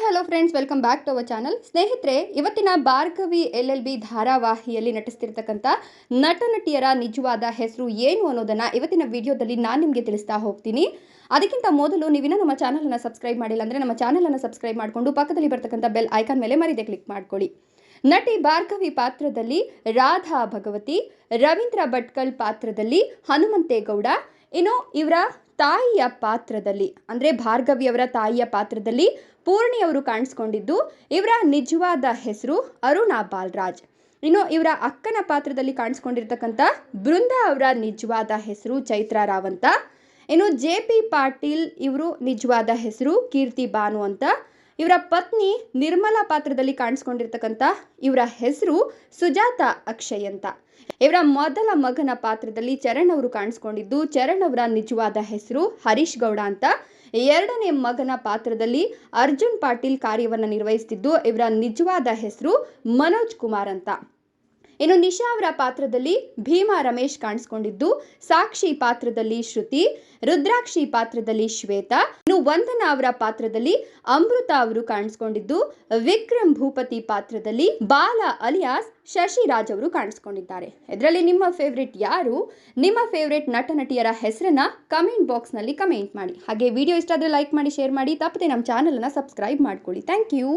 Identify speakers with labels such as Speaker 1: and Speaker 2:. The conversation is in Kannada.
Speaker 1: Hi hello friends, welcome back to our channel. ಸ್ನೇಹಿತರೆ, ಇವತ್ತಿನ ಭಾರ್ಗವಿ LLB ಧಾರಾವಾಹಿಯಲ್ಲಿ ನಟಿಸ್ತಿರ್ತಕ್ಕಂಥ ನಟ ನಟಿಯರ ನಿಜವಾದ ಹೆಸರು ಏನು ಅನ್ನೋದನ್ನು ಇವತ್ತಿನ ವಿಡಿಯೋದಲ್ಲಿ ನಾನು ನಿಮಗೆ ತಿಳಿಸ್ತಾ ಹೋಗ್ತೀನಿ. ಅದಕ್ಕಿಂತ ಮೊದಲು ನೀವಿನ್ನ ನಮ್ಮ ಚಾನಲನ್ನು ಸಬ್ಸ್ಕ್ರೈಬ್ ಮಾಡಿಲ್ಲ ಅಂದರೆ ನಮ್ಮ ಚಾನಲನ್ನು ಸಬ್ಸ್ಕ್ರೈಬ್ ಮಾಡಿಕೊಂಡು ಪಕ್ಕದಲ್ಲಿ ಬರ್ತಕ್ಕಂಥ ಬೆಲ್ ಐಕಾನ್ ಮೇಲೆ ಮರೀದೆ ಕ್ಲಿಕ್ ಮಾಡ್ಕೊಳ್ಳಿ. ನಟಿ ಭಾರ್ಗವಿ ಪಾತ್ರದಲ್ಲಿ ರಾಧಾ ಭಗವತಿ, ರವೀಂದ್ರ ಭಟ್ಕಳ್ ಪಾತ್ರದಲ್ಲಿ ಹನುಮಂತೇಗೌಡ, ಇನ್ನು ಇವರ ತಾಯಿಯ ಪಾತ್ರದಲ್ಲಿ ಅಂದರೆ ಭಾರ್ಗವಿಯವರ ತಾಯಿಯ ಪಾತ್ರದಲ್ಲಿ ಪೂರ್ಣಿಯವರು ಕಾಣಿಸ್ಕೊಂಡಿದ್ದು, ಇವರ ನಿಜವಾದ ಹೆಸರು ಅರುಣಾ ಬಾಲರಾಜ್. ಇನ್ನು ಇವರ ಅಕ್ಕನ ಪಾತ್ರದಲ್ಲಿ ಕಾಣಿಸ್ಕೊಂಡಿರ್ತಕ್ಕಂಥ ಬೃಂದಾ ಅವರ ನಿಜವಾದ ಹೆಸರು ಚೈತ್ರಾ ರಾವ್ ಅಂತ. ಇನ್ನು JP ಪಾಟೀಲ್ ಇವರು ನಿಜವಾದ ಹೆಸರು ಕೀರ್ತಿ ಬಾನು ಅಂತ. ಇವರ ಪತ್ನಿ ನಿರ್ಮಲಾ ಪಾತ್ರದಲ್ಲಿ ಕಾಣಿಸ್ಕೊಂಡಿರ್ತಕ್ಕಂಥ ಇವರ ಹೆಸರು ಸುಜಾತಾ ಅಕ್ಷಯ್ ಅಂತ. ಇವರ ಮೊದಲ ಮಗನ ಪಾತ್ರದಲ್ಲಿ ಚರಣ್ ಅವರು ಕಾಣಿಸ್ಕೊಂಡಿದ್ದು, ಚರಣ್ ಅವರ ನಿಜವಾದ ಹೆಸರು ಹರೀಶ್ ಗೌಡ ಅಂತ. ಎರಡನೇ ಮಗನ ಪಾತ್ರದಲ್ಲಿ ಅರ್ಜುನ್ ಪಾಟೀಲ್ ಕಾರ್ಯವನ್ನು ನಿರ್ವಹಿಸುತ್ತಿದ್ದು, ಇವರ ನಿಜವಾದ ಹೆಸರು ಮನೋಜ್ ಕುಮಾರ್ ಅಂತ. ಇನ್ನು ನಿಶಾ ಅವರ ಪಾತ್ರದಲ್ಲಿ ಭೀಮಾ ರಮೇಶ್ ಕಾಣಿಸ್ಕೊಂಡಿದ್ದು, ಸಾಕ್ಷಿ ಪಾತ್ರದಲ್ಲಿ ಶ್ರುತಿ, ರುದ್ರಾಕ್ಷಿ ಪಾತ್ರದಲ್ಲಿ ಶ್ವೇತಾ, ಇನ್ನು ವಂದನಾ ಅವರ ಪಾತ್ರದಲ್ಲಿ ಅಮೃತ ಅವರು ಕಾಣಿಸ್ಕೊಂಡಿದ್ದು, ವಿಕ್ರಮ್ ಭೂಪತಿ ಪಾತ್ರದಲ್ಲಿ ಬಾಲ ಅಲಿಯಾಸ್ ಶಶಿರಾಜ್ ಅವರು ಕಾಣಿಸ್ಕೊಂಡಿದ್ದಾರೆ. ಇದರಲ್ಲಿ ನಿಮ್ಮ ಫೇವ್ರೇಟ್ ಯಾರು? ನಿಮ್ಮ ಫೇವ್ರೇಟ್ ನಟ ನಟಿಯರ ಹೆಸರನ್ನ ಕಮೆಂಟ್ ಬಾಕ್ಸ್ನಲ್ಲಿ ಕಮೆಂಟ್ ಮಾಡಿ. ಹಾಗೆ ವಿಡಿಯೋ ಇಷ್ಟ ಆದರೆ ಲೈಕ್ ಮಾಡಿ, ಶೇರ್ ಮಾಡಿ, ತಪ್ಪದೆ ನಮ್ಮ ಚಾನಲನ್ನು ಸಬ್ಸ್ಕ್ರೈಬ್ ಮಾಡ್ಕೊಳ್ಳಿ. Thank you.